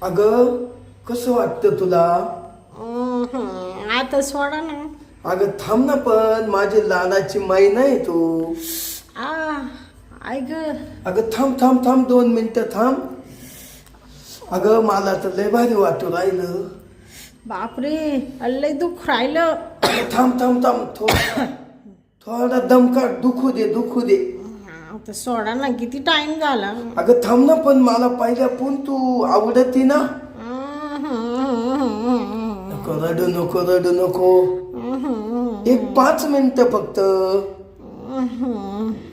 अगं कसं वाटतं तुला? आता सोडा ना. अगं थांब ना, पण माझी लहानाची माई नाही तू. ऐक. अगं थांब थांब थांब 2 मिनिटं थांब. अगं मला तर लय भारी वाटू राहिलं. बापरे, लय दुःख राहिलं. अगं थांब थांब थांब थोडा दम काढ. दुखू दे दुखू दे. आता सोडा ना, किती टाइम झाला. अगं थांब ना, पण मला पहिल्यापून तू आवडती ना. नको रडू नको रडू नको. 5 मिनिटं फक्त.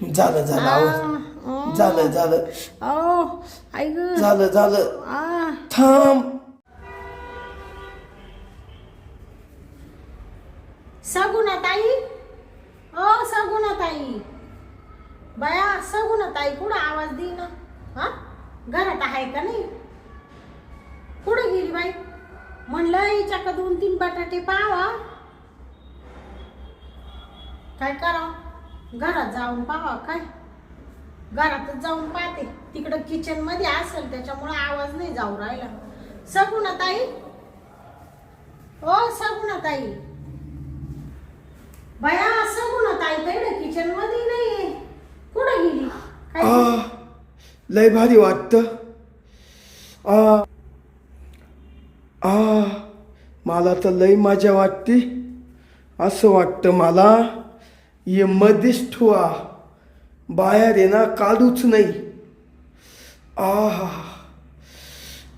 झालं झालं झालं झालं ऐक. झालं झालं. थांब. सगुणाताई, ओ सगुणाताई, बया सगुणाताई कुठं आवाज दे ना. हा, घरात आहे का नाही? कुठं गेली बाई? म्हणलं हिच्याकडे 2-3 बटाटे पावा. काय करावं? घरात जाऊन पावा काय? घरातच जाऊन पाहते. तिकडं किचन मध्ये असेल, त्याच्यामुळे आवाज नाही जाऊ राहिला. सगुणाताई, ओ सगुणाताई, बया सगुणाताई तर किचन मध्ये नाहीये. कुठं गेली काय? लय भारी वाटतं. मला तर लय मजा वाटते. असं वाटतं मला ये मध्येच ठेवा, बाहेर आहे ना काढूच नाही.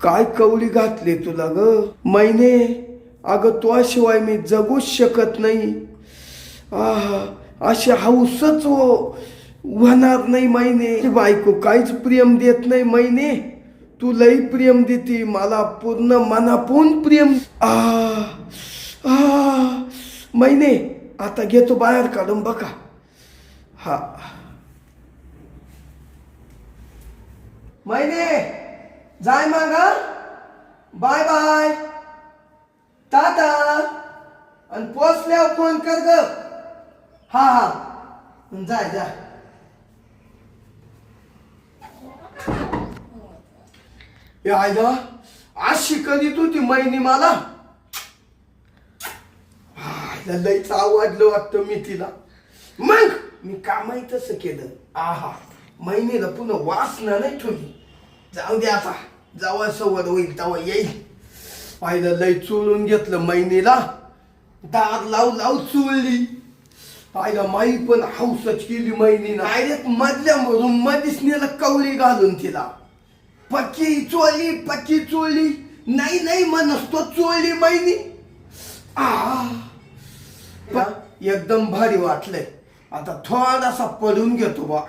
काय कवळी घातली तुला ग मैने. अगं तुझ्याशिवाय मी जगूच शकत नाही. अशी हौसच होणार नाही मैने. बायको काहीच प्रेम देत नाही मैने. तू लई प्रेम देते मला, पूर्ण मनापून प्रेम. मैने आता घेतो बाहेर काढून बघा. हा मैने जाय मग. Bye bye tata. आणि पोचल्यावर फोन कर ग. हा जाय जाय. आयला अशी कधी तू ती मैनी मला. लईच आवडलं वाटतं मी तिला. मग मी कामही तसं केलं. मैनीला पुन्हा वासना नाही ठेवली. जाऊ दे आता, जेव्हा सवड होईल तेव्हा येईल. पाहिलं लई चोळून घेतलं मैनीला. दार लावू चोळली. पाहिलं माई पण हौसच केली मैनीनं. डायरेक्ट मधल्या रूम मध्येच नेलं कवळी घालून तिला. पक्की चोळली. नाही म्हणस तो चोळली मैनी. एकदम भारी वाटलंय. आता थोडासा पडून घेतो बा.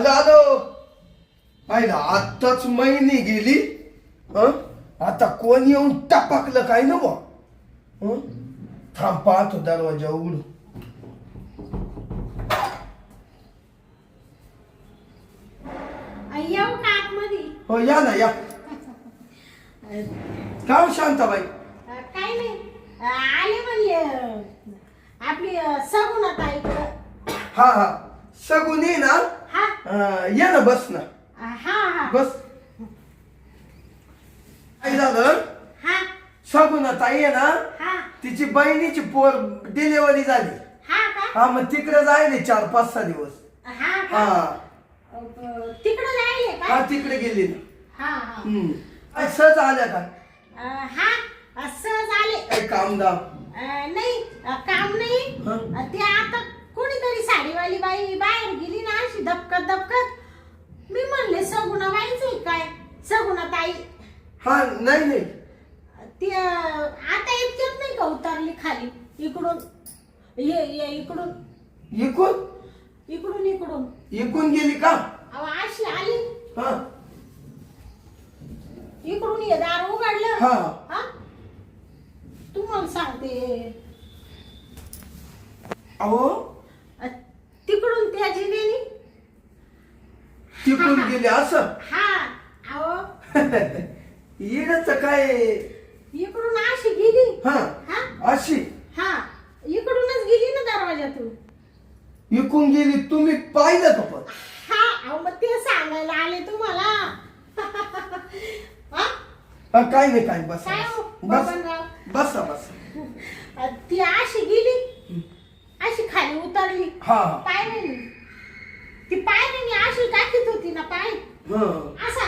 आलो पाहिलं आत्ताच महिने गेली. आता कोण येऊन टपकलं काय ना बा. थांब पाहतो दरवाजा उघडू. येऊ का आतमध्ये? हो या ना या. काय शांताबाई? काय नाही, आले म्हणले आपली सगुणाताई. हा सगुन ये ना. या ना बस ना. बस. काय झालं? सगुना ताई आहे ना, तिची बहिणीची पोर डिलिव्हरी झाली. मग तिकडे जायले 4-5-6 दिवस. तिकडे जायले का? तिकडे गेली ना. सहज आल्या का? सहज आले. काही कामदाम नाही, काम नाही. ते आता कोणीतरी साडीवाली बाई बाहेर गेली ना, अशी दपकत. मी म्हणले सगुणा बाईच काय? सगुणा ताई. नाही ती आता इतक्यात नाही का उतरली खाली इकडून. ये इकडून इकून इकडून इकडून इकून गेली का? अहो अशी आली हा इकडून ये दार उघडलं हा. हा तुम्हाला सांगते अहो तिकडून त्या जिनेनी तिकून गेली असं. हा अहो येण्याच काय? इकडून अशी गेली हा हा अशी हा इकडूनच गेली ना दरवाजातून. इकून गेली. तुम्ही पाहिलं का पण? हा अहो मग ते सांगायला आले तुम्हाला. हा हा, काय नाही काय बस काय हो, बस बबनराव? बसा बसा. ती अशी गेली अशी खाली उतरली हा पायऱ्यानी. ती पायऱ्यानी अशी टाकीत होती ना पाय हा असा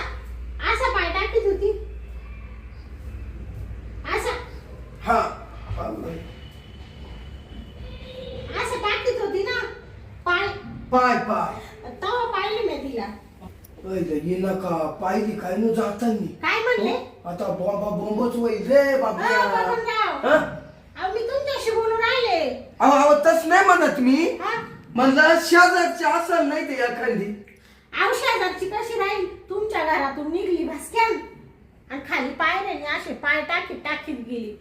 असा पाय टाकीत होती असा हा असं टाकीत होती ना पाय. पाय पाय तेव्हा पाहिली मी तिला. ये नका पाहिली काय न जातानी. काय म्हणले? आता बाबा बोंबच होईल रे बाबा. बबनराव हा? अहो मी तुमच्याशी बोलून राहिले. अहो तस नाही म्हणत मी. हा म्हणलं शेजारची असल नाही ते एखादी. औषधाची कशी राहील? तुमच्या घरातून निघली भसक्यान आणि खाली पायऱ्याने असे पाय टाकीत टाकीत गेली.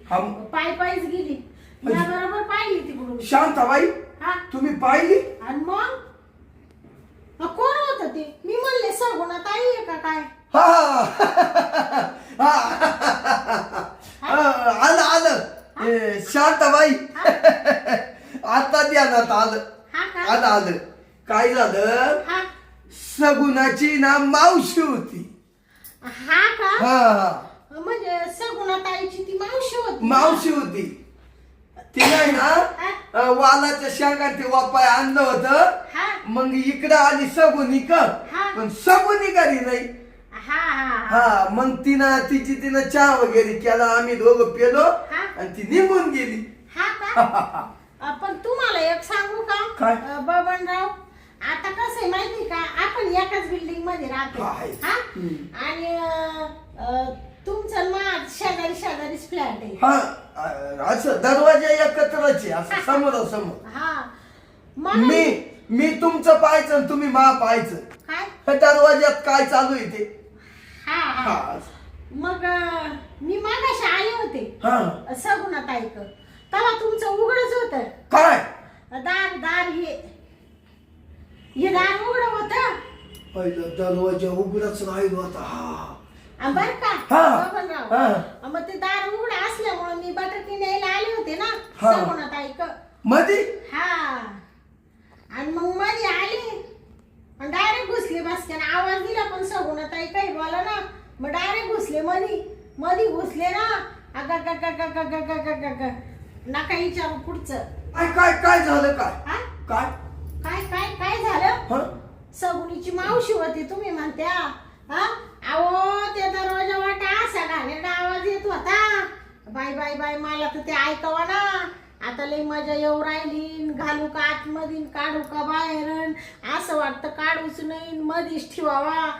पाय पायच गेली. या बरोबर पाहिली तिकडून. शांताबाई हा तुम्ही पाहिली? आणि मग कोण होत ते? मी म्हणले सगुणा ताई आहे का काय? हा आलं आलं. शांताबाई आता ध्यानात आलं. हा का? आलं आलं. काय झालं? हा सगुणाची ना मावशी होती. हा का? हा म्हणजे सगुणा ताईची ती मावशी होती. मावशी होती. तिला ना वालाच्या शेंगा ते वापाय आणलं होतं. हा मग इकडं आली सगुनी का? हा. पण सगुनी घरी नाही. हा हा हा मग तिनं चहा वगैरे केला. आम्ही दोघं पेलो हा. आणि ती निघून गेली. हा का? पण तुम्हाला एक सांगू का? काय? बबनराव आता कसं आहे माहिती का? आपण एकाच बिल्डिंग मध्ये राहतो. आहे. हा हम्म. आणि तुमचं माझ शेजारी शेजारीच फ्लॅट आहे. हा असं दरवाजा एकत्रच आहे असं समोरासमोर. हा मला मी तुमचं पाहायचं आणि तुम्ही मा पाहायचं. काय? ह्या दरवाज्यात काय चालू आहे ते. हा हा हा मग मी मागाशी आले होते हा सगुणा ताईक. तेव्हा तुमचं उघडच होत. काय? दार दार हे दार उघड होत. पहिलं दरवाजा उघडच राहिलो आता. हा बर का? हा. बबनराव हा. मग ते दार उघड असल्यामुळे मी बटाटे न्यायला आले होते ना हा. सगुणा ताईक. मध्ये हा आणि मग मध्ये आली आणि डायरेक्ट घुसले बसक्यान. आवाज दिला पण सगुणा ताई काही बोला ना. मग डायरेक्ट घुसले मध्ये घुसले ना. नका विचारू पुढचं. काय काय काय झालं काय? हा? काय काय काय काय झालं? हा? सगुणीची मावशी होती तुम्ही म्हणत्या. हा अहो त्या दरवाजा वाटा असा घाणेरडा आवाज येत होता. बाय बाय बाय मला तर ते ऐकावा ना. आता लई मजा येऊ राहिली. घालू का आतमध्ये काढू का बाहेर? असं वाटतं काढूच नाही मधीच ठेवावा.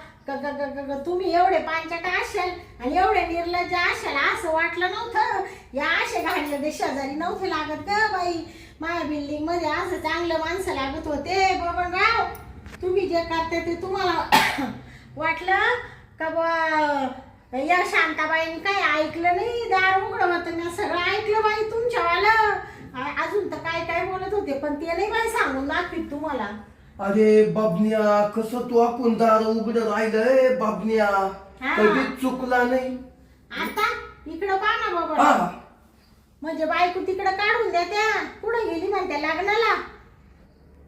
तुम्ही एवढे पांचट असाल आणि एवढे निर्लज्ज असाल असं वाटलं नव्हतं. या असे घाणले ते शेजारी नव्हते लागत ग बाई. माझ्या बिल्डिंग मध्ये असं चांगलं माणसं लागत होते. बबनराव तुम्ही जे करते ते तुम्हाला वाटलं का बा या शांताबाईने काय ऐकलं नाही. दार उघडं होतं मी सगळं ऐकलं बाई तुमच्यावालं. अजून तर काय काय बोलत होते पण ते नाही बाई सांगून दाखवीत तुम्हाला. अरे बाबन्या कसं तू आपण दार उघड राहिलंय बाबन्या. हा. कधीच चुकला नाही. आता इकडं पहा ना बाबा. हा म्हणजे बायको तिकडं काढून द्या. त्या पुढे गेली म्हणते लग्नाला.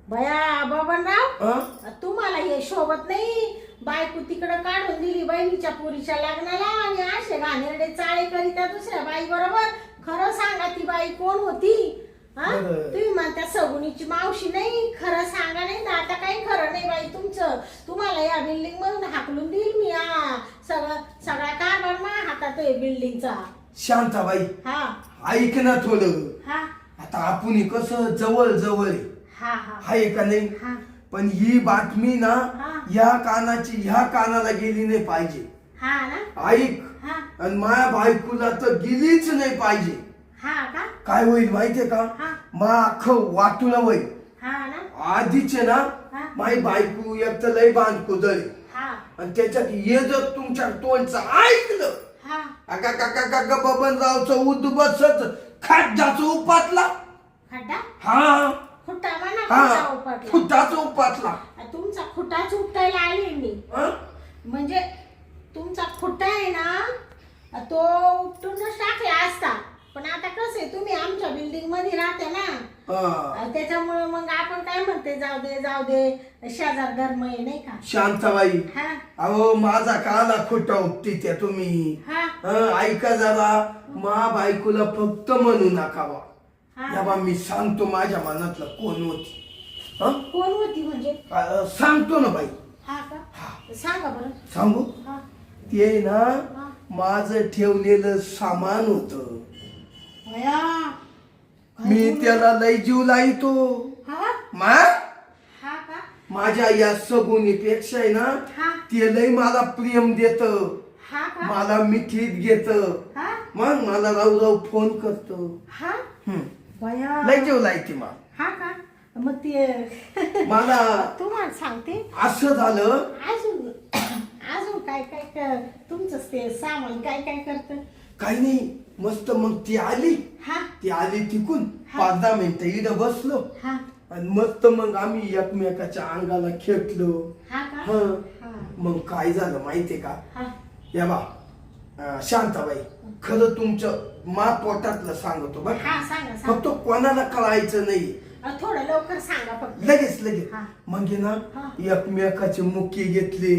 बया बबनराव हा? तुम्हाला हे शोभत नाही. बायको तिकडं काढून दिली बहिणीच्या पोरीच्या लग्नाला आणि असे घाणेरडे चाळे करीता दुसऱ्या बाई बरोबर. खरं सांगा ती बाई कोण होती? हा बरं. तुम्ही म्हणता सगुणीची मावशी नाही. खरं सांगा. नाही ना आता काही खरं नाही बाई तुमचं. तुम्हाला या बिल्डिंग मधून हाकलून देईल मी. सगळा कारभार माझ्या हातात आहे बिल्डिंगचा. शांताबाई हा ऐक ना थोडं. हा आता आपण कसं जवळ जवळ आहे. हा हा आहे का नाही? हा पण ही बातमी ना हा. या कानाची ह्या कानाला गेली नाही पाहिजे. हा ना. ऐक. हा आणि माझ्या बायकोला तर गेलीच नाही पाहिजे. हा का? काय होईल माहितीये का? हा माख वाटून वय हा ना आधीचे ना हा. माई बायको एक तर लय बांध कुदळी हा आणि त्याच्यात हे जर तुमच्या तोंडचं ऐकलं हा काका काका काका बबनरावचं उद्बसत खाड्याचं उपातला खड्डा हा खुट्टा म्हणा हा खुट्टा उपटला. फुटाचं उपातला तुमचा खुटाच उपटायला आली मी हं? म्हणजे तुमचा खुट्टा आहे ना तो उपटूनच टाकला असता पण आता कसं आहे तुम्ही आमच्या बिल्डिंग मध्ये राहते ना हा. त्याच्यामुळे मग आपण काय म्हणते जाऊ दे शेजार धर्म आहे नाही का शांताबाई हा अहो माझा काला खोटा उपटी त्या तुम्ही हा हं, ऐका जरा मा बायकोला फक्त म्हणू नका बा हा. या बा मी सांगतो माझ्या मनातलं कोण होती हं? कोण होती म्हणजे सांगतो ना बाई हा का हा. सांगा बरं सांगू हा ते ना हा. माझं ठेवलेलं सामान होत भया मी त्याला लय जीव लाईतो हा मा हा का माझ्या या सगुनीपेक्षा आहे ना हा ते लय मला प्रेम देत हा का मला मिठीत घेत हा मग मला राव फोन करतो हा भया लय जीव लाईते मा हा का मग ते मला तुम्हाला सांगते असं झालं अजून अजून काय तुमचं ते सामान काय करत काही नाही मस्त मग ती आली हा तिकून हा. 5-10 मिनिटं इथं बसलो हा आणि मस्त मग आम्ही एकमेकाच्या अंगाला खेटलो हा का हं. हा मग काय झालं माहितीये का हा या बा शांताबाई खरं तुमचं मा पोटातलं सांगतो बघ हा सांगा फक्त कोणाला कळायचं नाही थोडं लवकर सांगा फक्त लगेच हा. मग आहे ना हा. एकमेकाची मुक्की घेतली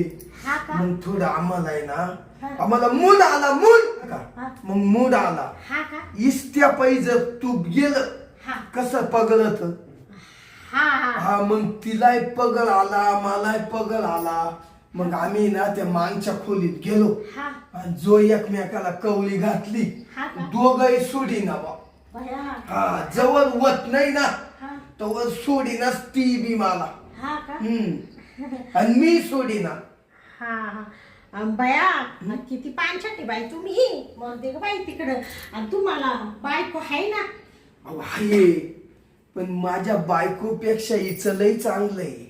हा का मग थोडं आम्हाला आहे ना हा. आम्हाला मूड आला मूड हा. मग मूड आला हा का इस्त्या पायी जर तू गेलं हा कसं पगलत हा हा हा मग तिलाय पगल आला मलाय पगल आला मग आम्ही ना त्या मागच्या खोलीत गेलो हा आणि जो एकमेकाला कवळी घातली हा का? दोघही सोडी ना बा भया हा जवळ वत नाही ना हा तवर सोडीनाच ती बी मला हा का आणि मी सोडीना हा हा बया किती पानछटी बाई तुम्ही मरते ग बाई तिकडं आणि तुम्हाला बायको आहे ना अहो, आहे पण माझ्या बायकोपेक्षा हिचं लय चांगलं आहे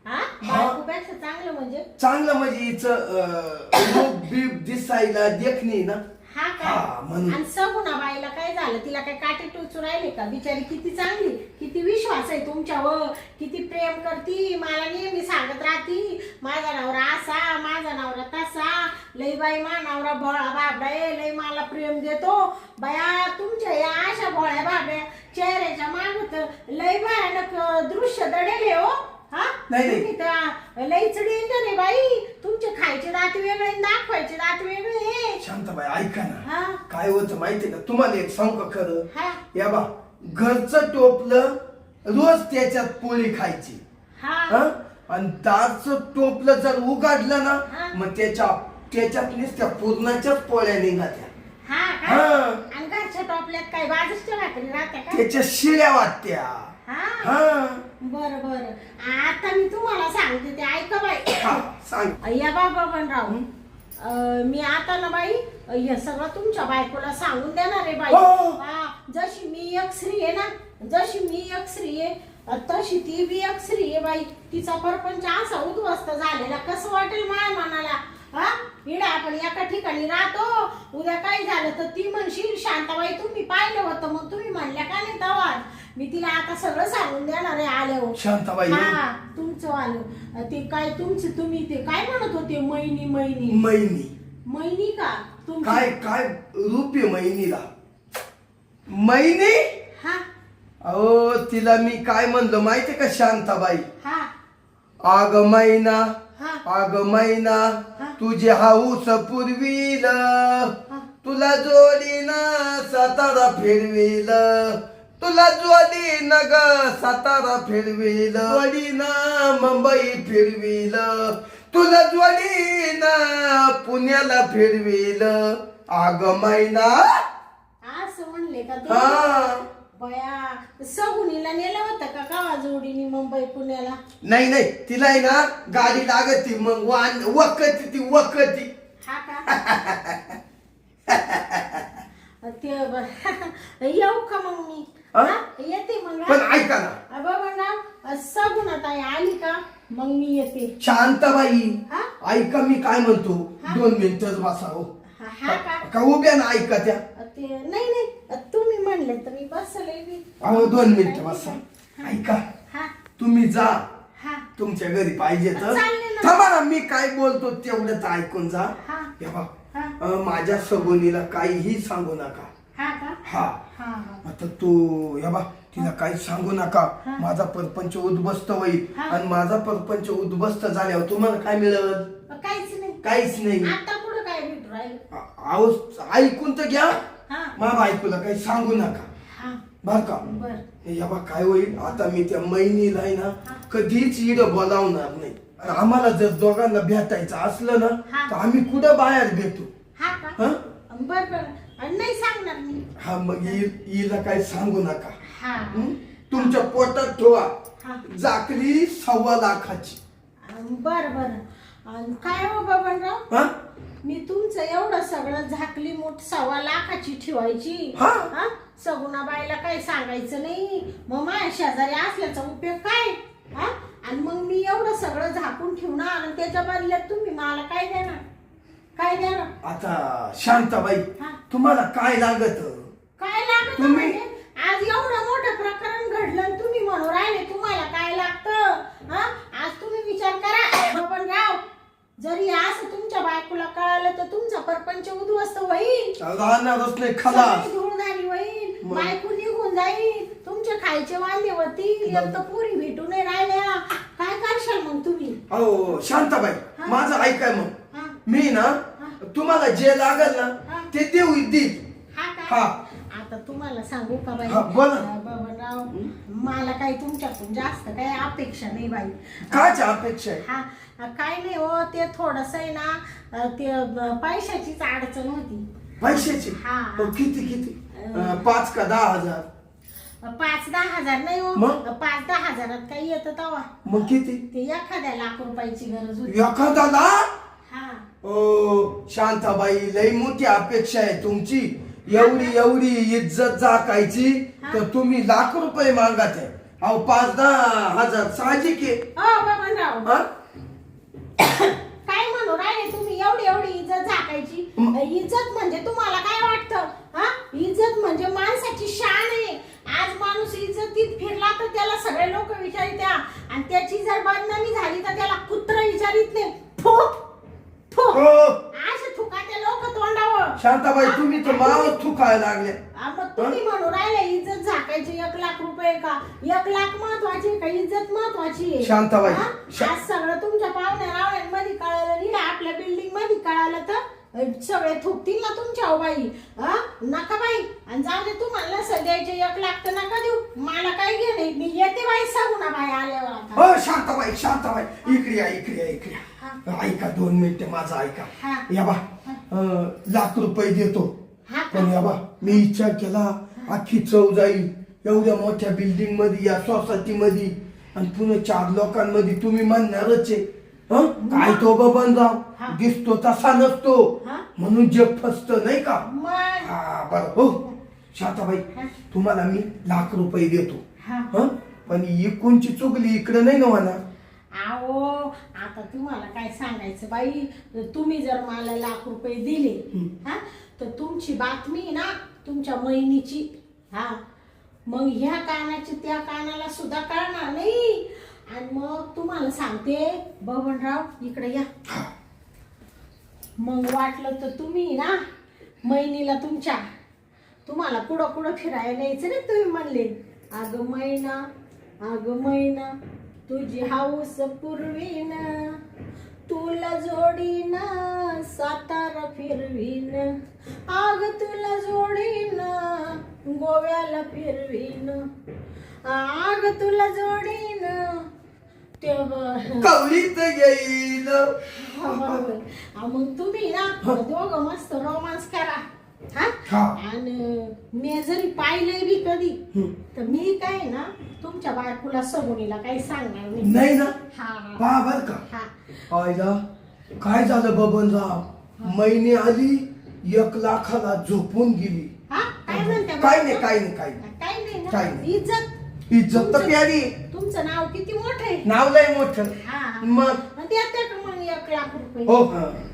हा बायकोपेक्षा चांगलं म्हणजे चांगलं म्हणजे हिचं रूप बीप दिसायला देखणी ना हा हा, का म्हणून. आणि सगुणा बाईला काय झालं तिला काय काटे टोचू राहिले का बिचारी किती चांगली किती विश्वास आहे तुमच्यावर किती प्रेम करती मला नेहमी सांगत राहती माझा नवरा असा माझा नवरा तसा लई बाई मा नवरा भोळा बाबडा आहे लई मला प्रेम देतो बया तुमच्या या अशा भोळ्या बाबड्या चेहऱ्याच्या मागत लई भयानक दृश्य दडेले हो हा नाही. तुम्ही तर लईच डेंजर आहे बाई तुमचे खायचे दात वेगळे आणि दाखवायचे दात वेगळे शांताबाई ऐका ना हा काय होतं माहितीये का तुम्हाला एक सांगू का खरं हा या बा घरचं टोपलं रोज त्याच्यात पोळी खायची हा हं? आणि दारचं टोपलं जर उघडलं ना हा. मग त्याच्यात नुसत्या पूर्णाच्याच पोळ्या निघात्या हा का हा. आणि घरच्या टोपल्यात काय बाजूच्या भाकरी राहत्या का त्याच्या शिळ्या वाटत्या हा हा बरं बरं आता मी तुम्हाला सांगते ते ऐका बाई हा, सांग या बाबा बनराव मी आता ना बाई हे सगळं तुमच्या बायकोला सांगून देणार आहे बाई हो. हा, जशी मी एक स्त्री आहे ना जशी मी एक स्त्री आहे तशी ती बी एक स्त्री आहे बाई तिचा परपंच असा उद्ध्वस्त झालेला कसं वाटेल माय मनाला हा इडे आपण एका ठिकाणी राहतो उद्या काय झालं तर ती म्हणशील शांताबाई तुम्ही पाहिलं होतं मग तुम्ही म्हणल्या का नाही तवा मी तिला आता सगळं सांगून देणार आहे आल्यावर शांताबाई हा तुमचं आलं ते काय तुमचं तुम्ही ते काय म्हणत होते मैनी मैनी मैनी मैनी का तुमची काय रूप आहे मैनीला मैनी हा अहो तिला मी काय म्हणलं माहितीये का शांताबाई हा आग मैना हा आग मैना हा. तुझे हाऊस पुरविल तुला जोडीना सातारा फिरविल तुला जोडीन ग सातारा फिरविल जोडीना मुंबई फिरविल तुला जोडीना पुण्याला फिरविल आग मैना असं म्हणले का हा तुम्ही बया सगुनीला नेलं होतं का गावा जोडीने मुंबई पुण्याला नाही तिला आहे ना गाडी लागती मग वकती ती वकती हा का ते येऊ का मग मी हा? येते मग पण ऐका ना बाबा सगुणाताई आली का मग मी येते. शांताबाई हा? ऐका मी काय म्हणतो हा? 2 मिनिटच बसाव हा का का उभ्या ना ऐका त्या ते नाही तुम्ही म्हणले तर मी बसले मी. अहो 2 मिनिटं बसा ऐका हा तुम्ही जा हा तुमच्या घरी पाहिजे तर चालले ना. थांबा ना मी काय बोलतो तेवढंच ऐकून जा हा हे बघ, हा माझ्या सगुनीला काहीही सांगू नका हा का हा हा आता तू हे बघ तिला काही सांगू नका हा. माझा परपंच उद्ध्वस्त होईल हा. आणि माझा परपंच उद्ध्वस्त झाल्यावर तुम्हाला काय मिळेल काहीच नाही. काहीच नाही आता पुढे काय भेटू राहील. अहो ऐकून तर घ्या हा मा बायकोला काही सांगू नका हा बर का बर या बा काय होईल आता मी त्या मैनीला आहे ना हा. कधीच इड बोलावणार नाही आणि आम्हाला जर दोघांना भेटायचं असलं ना हा. तर आम्ही कुठं बाहेर भेटू हा का हा बर बर आणि नाही सांगणार मी. हा मग हिला काही सांगू नका हा हं? तुमच्या पोटात ठेवा हा जाकरी 1.25 लाखाची बर बर आणि काय हो बाबांराव हा मी तुमचं एवढं सगळं झाकली मूठ 1.25 लाखाची ठेवायची हा. हा सगुणाबाईला काही सांगायचं नाही मग माझ्या शेजारी असल्याचा उपयोग काय हा आणि मग मी एवढं सगळं झाकून ठेवणार आणि त्याच्या बदल्यात तुम्ही मला काय देणार काय देणार आता शांताबाई हा. तुम्हाला काय लागत काय लागत तुम्ही- म्हणजे आज एवढं मोठं प्रकरण घडलं आणि तुम्ही म्हणून राहिले तुम्हाला काय लागतं हा आज तुम्ही विचार करा बबनराव जरी असं तुमच्या बायकोला कळालं तर तुमचा परपंच उद्ध्वस्त होईल राहणारच नाही खलास सगळी धूळधारी होईल मग? बायको निघून जाईल तुमचे खायचे वांदे होतील एक तर पुरी भेटू नाही राहिल्या काय करशाल मग तुम्ही अहो शांताबाई हा. माझं ऐकाय मग हा मी ना तुम्हाला जे लागल ना हा. ते देऊ देईल हा का हा. आता तुम्हाला सांगू का बाई हा, बोला. बाबाराव मला काही तुमच्याकडून जास्त काही अपेक्षा नाही बाई कायची अपेक्षा आहे हा काय नाही हो ते थोडस आहे ना ते पैशाचीच अडचण होती पैशाची हा. किती किती 5 का 10,000 5-10 हजार नाही हो मग? 5-10 हजारात काही येतं तेव्हा मग किती ते एखाद्या लाख रुपयाची गरज होती एखादा हा ओ शांताबाई लई मोठी अपेक्षा आहे तुमची एवढी इज्जत जाकायची तर तुम्ही लाख रुपये मागत आहे अहो 5-10 हजार साहजिक आहे हो बबनराव हा? काय म्हणू राहिले तुम्ही एवढी इज्जत झाकायची इज्जत म्हणजे तुम्हाला काय वाटतं हा इज्जत म्हणजे माणसाची शान आहे आज माणूस इज्जतीत फिरला तर त्याला सगळे लोक विचारित्या आणि त्याची जर बदनामी झाली तर त्याला कुत्र विचारित नाही फो फो हो असे थुकाते लोक तोंडावर शांताबाई तुम्ही तर मावच थुकायला लागले मग तुम्ही म्हणू राहिले इज्जत झाकायची 1 लाख रुपये का 1 लाख महत्वाची का इज्जत महत्वाची आहे शांताबाई, हा? आज सगळं तुमच्या पाहुण्या रावण्यांमध्ये कळालं नाही आपल्या बिल्डिंग मध्ये कळालं तर सगळे थुकतील ना तुमच्या बाई हा नका बाई आणि जाऊ दे तुम्हाला सध्याचे 1 लाख तर नका देऊ मला काय घे नाही मी येते बाई सांगू ना बाई आल्यावर आता हो शांताबाई इकडे या हा. ऐका 2 मिनिटे माझं ऐका हा. या बा लाख रुपये देतो हा का? पण या बा मी विचार केला अख्खी चव जाईल एवढ्या मोठ्या बिल्डिंग मध्ये या सोसायटी मध्ये आणि पुन्हा 4 लोकांमध्ये तुम्ही म्हणणारच आहे हं? काय तो हा. बबनराव दिसतो तसा नसतो हा. म्हणून जग फसत नाही का मग हा बरं हो शांताबाई हा. तुम्हाला मी लाख रुपये देतो हा हं? पण ही कोणची चुकली इकडे नाही ना म्हणा आओ आता तुम्हाला काय सांगायचं बाई तुम्ही जर मला लाख रुपये दिले हा तर तुमची बातमी ना तुमच्या बहिणीची हा मग ह्या कानाची त्या कानाला सुद्धा कळणार नाही आणि मग तुम्हाला सांगते बबनराव इकडे या मग वाटलं तर तुम्ही ना महिनीला तुम्हाला कुठं फिरायला न्यायचं नाही तुम्ही म्हणले अगं मैना तुझी हाऊस पूर्वीन तुला जोडीन सातारा फिरवीन आग तुला जोडीन गोव्याला फिरवीन आग तुला जोडीन कवळीत येईल मग तुम्ही ना दोघं मस्त रोमांस करा हा. हा आणि मी जरी पाहिलंय बी कधी तर मी काय ना तुमच्या बायकोला सगुनीला काही सांगणार नाही ना हा पहा बर का हा आयला काय झालं बबनराव महिने आली 1 लाखाला झोपून गेली हा काय म्हणते काय नाही काय नाही काय? इज्जत इज्जत तर प्यारी. तुमचं नाव किती मोठं आहे. नाव लय मोठं. हा मग देते का मग 1,00,000 रुपये. हो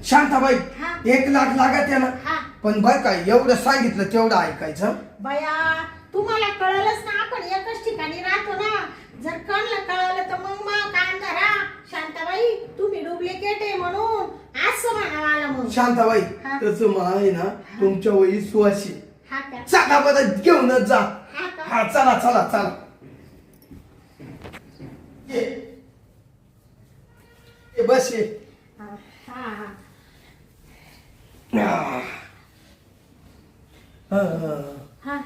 शांताबाई हा. 1,00,000 लागत आहे ना. हा पण बर काय एवढं सांगितलं तेवढं ऐकायचं. बया तुम्हाला कळलंच ना आपण एकच ठिकाणी राहतो ना. जर कळलं तर मग कान धरा शांताबाई तुम्ही डुप्लिकेट आहे म्हणून असं म्हणा मला मग. शांताबाई हा. तसं मग आहे ना तुमच्या वही सुवाशी. हा का चला बरं घेऊनच जा. हा का हा चला चला चला ये. ये बस ये. हा हा हा. हा. हा, हा. हा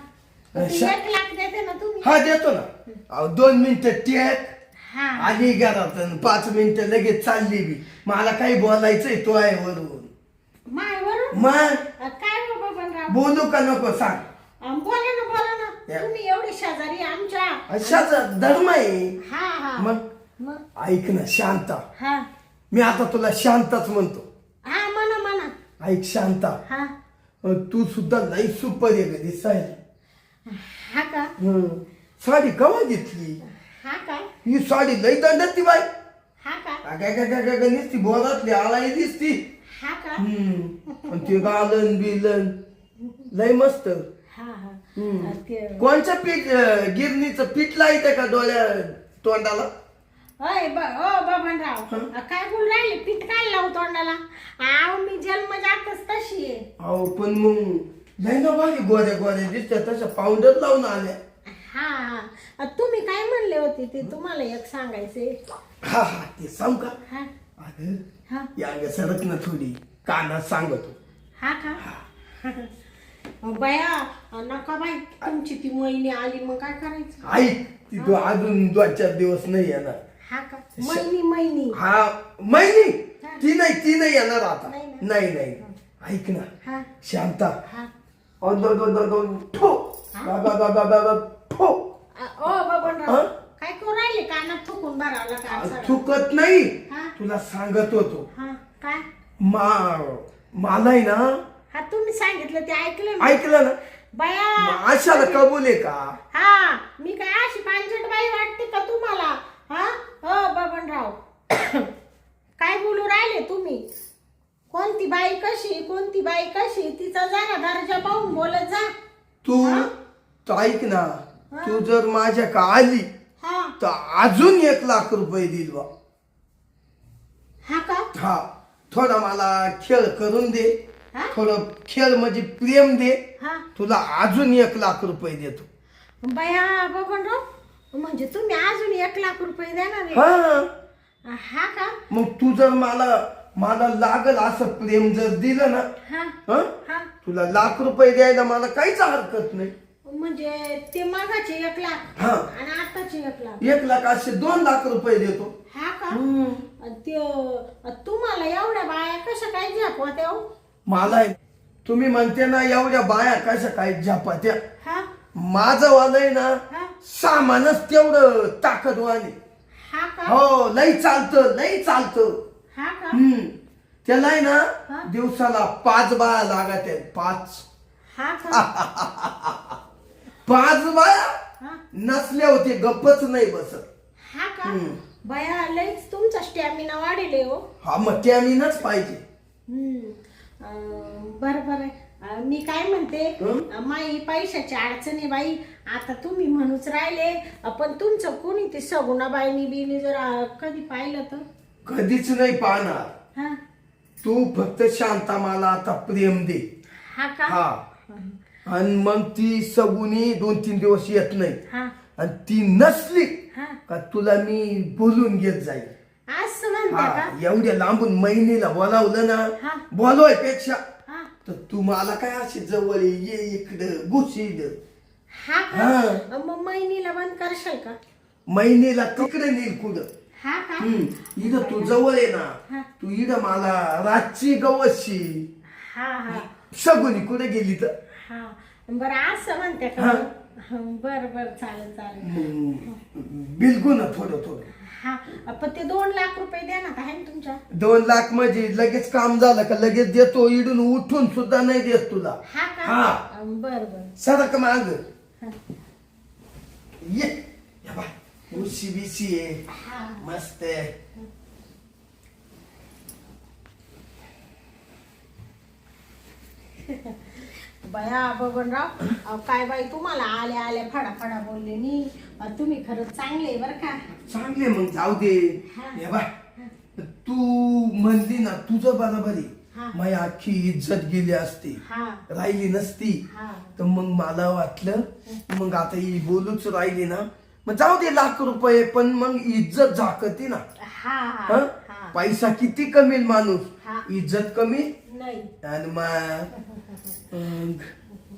ते 1,00,000 देते ना तुम्ही. हा देतो ना. अहो 2 मिनिटं टेक हा आली घरात 5 मिनिटं लगेच चालली बी. मला काही बोलायचंय तो आहे वरून. मायवरून मग काय बाबा बनराव बोलू का नको सांग. बोला ना या. तुम्ही एवढी शेजारी आमच्या. अशाच धर्म आहे. हा हा मग मग ऐक ना शांता. हा मी आता तुला शांताच म्हणतो. हा म्हणा ऐक शांता हा तू सुद्धा लई सुपर आहे ग दिसायला. हा का साडी कवा घेतली. हा का ही साडी लई दंडात ती बाई. हा का काय नुसती बोलातली आलाय दिसती. हा का आणि ते गालन बिलन लय मस्त. हा हा हम्म. ते कोणचं पीठ गिरणीचं पीठ लायचं का डोळ्या तोंडाला. ओय बबनराव काय बोल राहिले पीठ काय लावू तोंडाला. आव मी जन्मजातच तशी आहे. अहो पण मग लय ना बाई गोऱ्या गोऱ्या दिसत्या तसं पावडर लावून आल्या. हा हा तुम्ही काय म्हणले होते ते तुम्हाला एक सांगायचे. हा हा ते सांग का. हा अगं हा या सरक ना थोडी कानात सांगतो. हा का बया नका बाई तुमची ती महिनी आली मग काय करायचं. ऐक ती तू अजून 2-4 दिवस नाही येणार. हा का महिनी हा महिनी हा. ती नाही येणार आता. नाही ना. नाही ऐक ना हा शांता. हा ठो ठो ओ बबनराव हा? काय करू राहिले कानात थुकून भरावला का चुकत नाही. हा. तुला सांगत होतो. हा काय मला आहे ना हा तुम्ही सांगितलं ते ऐकलं मी. ऐकलं ना बया आशाला कबूल आहे का. हा मी काय अशी पांचट बाई वाटते का तुम्हाला. हा हो बबनराव काय बोलू राहिले तुम्ही. कोणती बाई कशी तिचा जरा दर्जा पाहून बोलत जा. तू हा? तू ऐक ना तू जर माझ्या का आली हा तर अजून 1,00,000 रुपये देईल बा. हा का हा थोडा मला खेळ करून दे. हा? थोडं खेळ म्हणजे प्रेम दे. हा तुला अजून 1,00,000 रुपये देतो. बया बबनराव म्हणजे तुम्ही अजून 1,00,000 रुपये देणार आहे. हा हा का मग तू जर मला लागल असं प्रेम जर दिलं ना हा हं? हा तुला 1,00,000 रुपये द्यायला मला काहीच हरकत नाही. म्हणजे ते मागाचे 1,00,000 हा आणि आताचे 1,00,000. 1,00,000 असे 2,00,000 रुपये देतो. हा का ते तुम्हाला एवढ्या बाया कशा काय झेपवत्या हो. मला तुम्ही म्हणते ना एवढ्या बाया कशा काय झपात्या. हा माझं वालय ना हा सामानच तेवढं ताकदवाने. हा का हो लई चालतं. हा का त्याला आहे हा? ना दिवसाला 5 बाया लागत आहेत. 5 हा का 5 बाया हा नसल्या होते गप्पच नाही बसत. हा का बया लईच तुमचा स्टॅमिना वाढेल हो. हा मग त्यामीनच पाहिजे. बरं मी काय म्हणते माई पैशाची अडचणी बाई. आता तुम्ही म्हणूच राहिले पण तुमचं कोणी ते सगुणाबाईनी बिनी जर कधी पाहिलं तर. कधीच नाही पाहणार. हा तू फक्त शांता मला आता प्रेम दे. हा का हा आणि मग ती सगुनी 2-3 दिवस येत नाही. हा आणि ती नसली हा का तुला मी बोलून घेत जाईल. असं म्हणता हा का. एवढ्या लांबून महिनीला बोलावलं हा. ना बोलवायपेक्षा हा तर तू मला काय अशी जवळ ये इकडं घुसील. हा हा. का मग महिनीला बंद करशाल का. महिनीला तिकडे नेईल कुठं. हा का इथं तू जवळ आहे हा. ना तू इथं मला रातची गवतशी हा हा सगुनी कुठे गेली तर. हा बरं असं म्हणते का. हा. बरं चालेल. बिलकुल ना थोडं. हा पण ते 2,00,000 रुपये द्या ना आहे ना तुमच्या. 2,00,000 म्हणजे लगेच काम झालं का लगेच देतो. इडून उठून सुद्धा नाही देत तुला. हा का हा. बरं सरक माग. हा. ये या बा उशी बिशी आहे हा. मस्त आहे. बया बबनराव अहो, काय बाई तुम्हाला आल्या आल्या फडाफडा बोलले नी तुम्ही खरंच चांगले बर का. चांगले मग जाऊ दे. हा. या बा तू म्हणली ना तुझं बरोबर आहे. हा. माझी अख्खी इज्जत गेली असती हा राहिली नसती हा तर मग मला वाटलं मग आता ही बोलूच राहिली ना मग जाऊ दे लाख रुपये पण मग इज्जत झाकती ना. हा हं? हा पैसा किती कमील माणूस हा. इज्जत कमी नाही आणि मग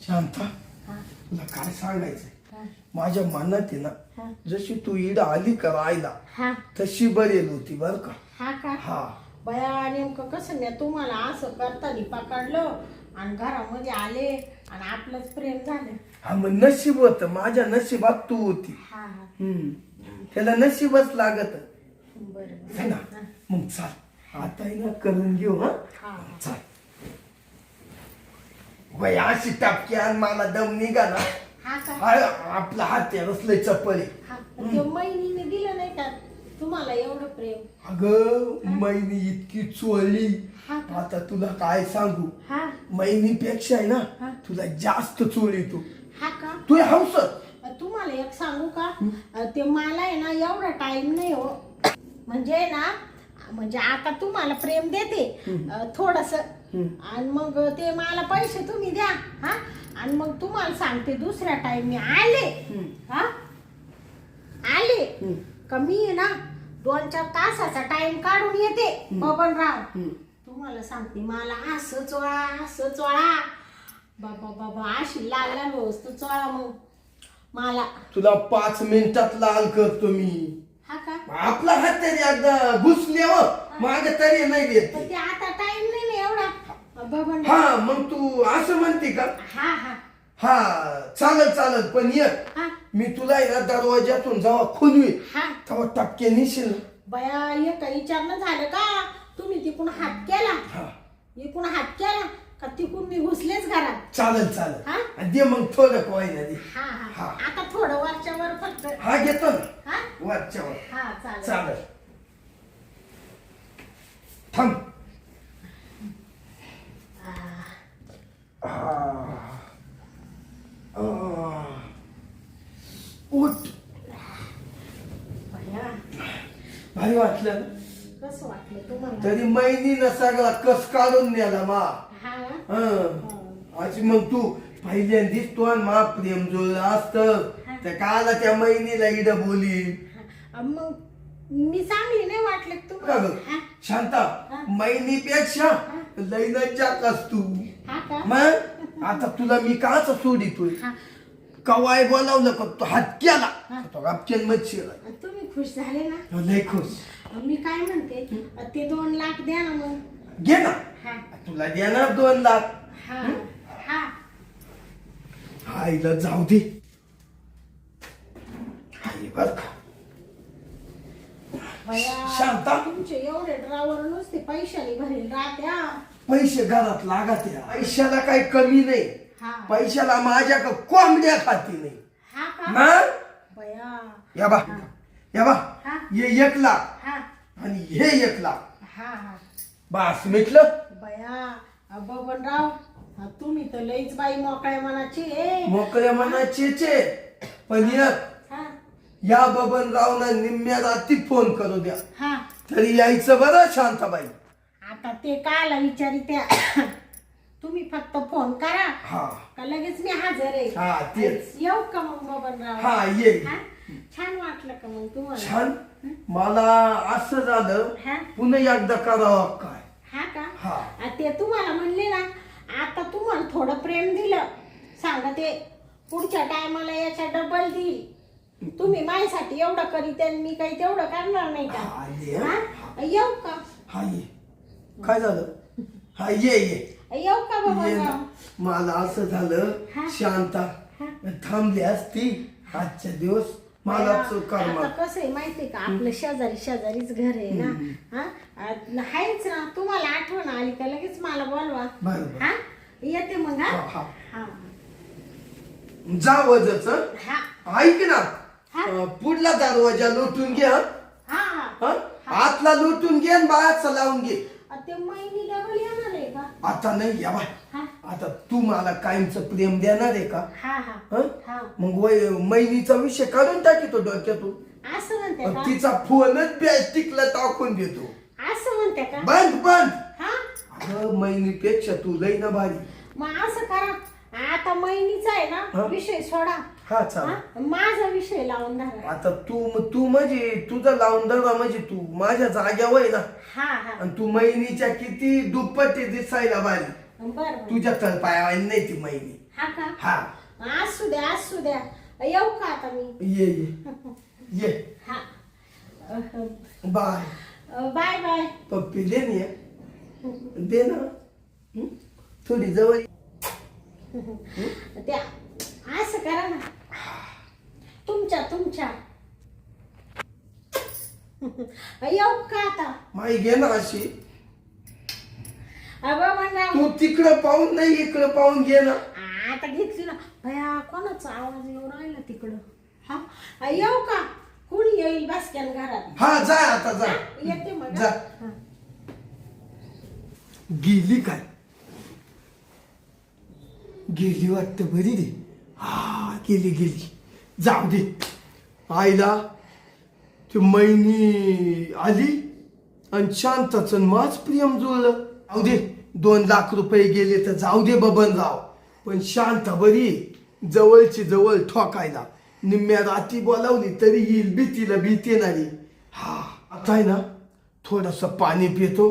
शांता हा तुला काय सांगायचंय हा माझ्या मनात आहे ना हा जशी तू इड आली का राहायला हा तशी बरेल होती बर का. हा का हा बया नेमकं कसं मी तुम्हाला असं करताना पकडलं आणि घरामध्ये आले आणि आपलंच प्रेम झालं. हा मग नशीब होत माझ्या नशिबात तू होती. हा हा त्याला नशीबच लागत बरं है ना. मग चाल आता आहे ना करून घेऊ. हा हा चाल वय अशी टपकी आणि मला दम निघाला. हा का आपला हात रसले चप्पल आहे. हा ते महिनीने दिलं नाही का तुम्हाला एवढं प्रेम. अगं मैनी इतकी चोळली हा का आता तुला काय सांगू हा मैनीपेक्षा आहे हा. ना तुला जास्त चोळी तू हा का तू हौसत. तुम्हाला एक सांगू का ते मला आहे ना एवढा टाइम नाही हो म्हणजे ना म्हणजे आता तुम्हाला प्रेम देते थोडस आणि मग ते मला पैसे तुम्ही द्या हा आणि मग तुम्हाला सांगते दुसऱ्या टाइम मी आले हा आले का मी आहे ना 2-4 तासाचा टाइम काढून येते बबनराव तुम्हाला सांगते मला असं चोळा बाबा बाबा अशी लाल लाल वस्तू चोळा मग मला तुला 5 मिनिटात लाल करतो मी. हा का आपला हात तरी एकदा घुसले हो माग तरी नाही देत. पण ते आता टाइम नाही ना एवढा बबन. हा मग तू असं म्हणते का. हा हा हा चालत पण ये हा मी तुला आहे ना दरवाज्यातून जेव्हा खुलवी हा तेव्हा टपके निशील. बया हे काही विचारणं झालं का तुम्ही तिकून हात केला हा इकून हात केला का तिकून मी घुसलेच घरात. चालेल हा? आणि दे मग थोडं कोयना दे. हा हा हा. आता थोडं वरच्या वर फक्त. हा घेतो ना हा वरच्यावर. हा चालेल चालेल थांब. उठ. बया भारी वाटलं ना? कसं वाटलं तुम्हाला. तरी मैनीनं सगळा कस काढून नेला मा. हा अशी मग तू पहिल्यांदीच तो मा प्रेम जुळलं असतं तर काला त्या मैनीला इड बोली. मग मी चांगली नाही वाटले का का तुम्हाला. ग हा? शांता मैनीपेक्षा लैनच्या कस तू. हा का मग आता तुला मी काच सोडितोय हा कवाय बोलावलं का तू हात केला तो गपचन मच्छी तुम्ही खुश झाले ना. लय खुश. मी काय म्हणते ते 2 लाख द्या ना मग. घे ना हा तुला देणार 2 लाख. हा हा आईला जाऊ दे. आई बर का बया शांता तुमचे एवढे ड्रायव्हर नुसते पैशाने भरेल राहत्या. पैसे घरात लागत या पैशाला काही कमी नाही. हा पैशाला माझ्या कोंबड्या खाती नाही. हा का मग बया या बा हा ये 1 लाख हा आणि हे 1 लाख हा हा बास मिटलं. बया बबनराव तुम्ही तर लईच बाई मोकळ्या मनाची आहे. मोकळ्या मनाचे पण हा या बबनरावना निम्म्या रात्री फोन करू द्या हा तरी यायचं बरं शांताबाई. आता ते काला विचारी त्या तुम्ही फक्त फोन करा हा का लगेच मी हजर आहे. हा तेच. येऊ का मग बबनराव. हा ये हा? छान वाटलं का मग तुम्हाला. छान. मला असं झालं हा पुन्हा एकदा करावं काय. हा का हा ते तुम्हाला म्हणले ना आता तुम्हाला थोडं प्रेम दिलं सांगा ते पुढच्या टायमाला याच्या डबल देईल. तुम्ही माझ्यासाठी एवढं करीत आणि मी काही तेवढं करणार नाही हा, ये. का. हा? येऊ का हा ये काय झालं. हा ये येऊ का ये ना. बबनराव. मला असं झालं हा. शांता हा. थांबली असती आजच्या दिवस मला कर्म. आता कसं आहे माहितीये का आपलं शेजारीच घर आहे ना. हा आहेच ना तुम्हाला आठवण आली का लगेच मला बोलवा. बरोबर. हा येते मग. हा हा, हा. हा जा वजच हा ऐक ना हा. पुढला दरवाजा लोटून घे हं? हा हा हं? आतला लोटून घे आणि बाहेरचा लावून घे. ते महिनी डबल येणार आहे का? आता नाही या बाय. हा आता तू मला कायमचं प्रेम देणार आहे का? हा हा हं? हा मग मैनीचा विषय काढून टाकी तो डोक्यातून. असं म्हणते आणि का? तिचा फोनच बॅस्टिकला टाकून देतो. असं म्हणते का? बंद बंद. हा अगं मैनीपेक्षा तू लई ना भारी. मग असं करा, आता महिनीचा आहे हा? ना विषय सोडा. हा चाल. हा? माझा विषय लावून धरा. आता तू म्हणजे तुझा लावून धरा म्हणजे तू माझ्या जाग्यावर आहे ना. हा हा आणि तू मैनीच्या किती दुप्पटी दिसायला बारी. बर तुझ्या तळपायावर नाही ती मैनी. हा का? हा असू द्या असू द्या. येऊ का आता मी? ये ये ये. हा बाय. Bye bye. पप्पी दे ना ये. दे ना. हं? थोडी जवळ ये. त्या असं करा ना, तुमच्या येऊ का आता? माई घे ना अशी. म्हणजे तू तिकडं पाहून नाही इकडं पाहून घे ना. आता घेतली ना. भया कोणाचा आवाज येऊ राहिला तिकडं? हा येऊ का? कोणी येईल बसक्यान घरात? हा जा आता जा. येते मग जा. हा. गेली काय? गेली वाटतं बरी रे. हा गेली. जाऊ दे. आईला ती मैनी आली आणि शांताचं माझ प्रेम जुळलं. जाऊ दे, 2 लाख रुपये गेले तर जाऊ दे बबनराव. पण शांता बरी जवळची जवळ ठोकायला. निम्म्या रात्री बोलावली तरी येईल भीतीला भीती नाही. हा आता आहे ना थोडस पाणी पितो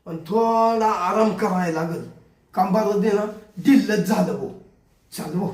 आणि थोडा आराम करायला लागल. कंबार दे ना ढिल्लच झालं भाऊ. चल भाऊ.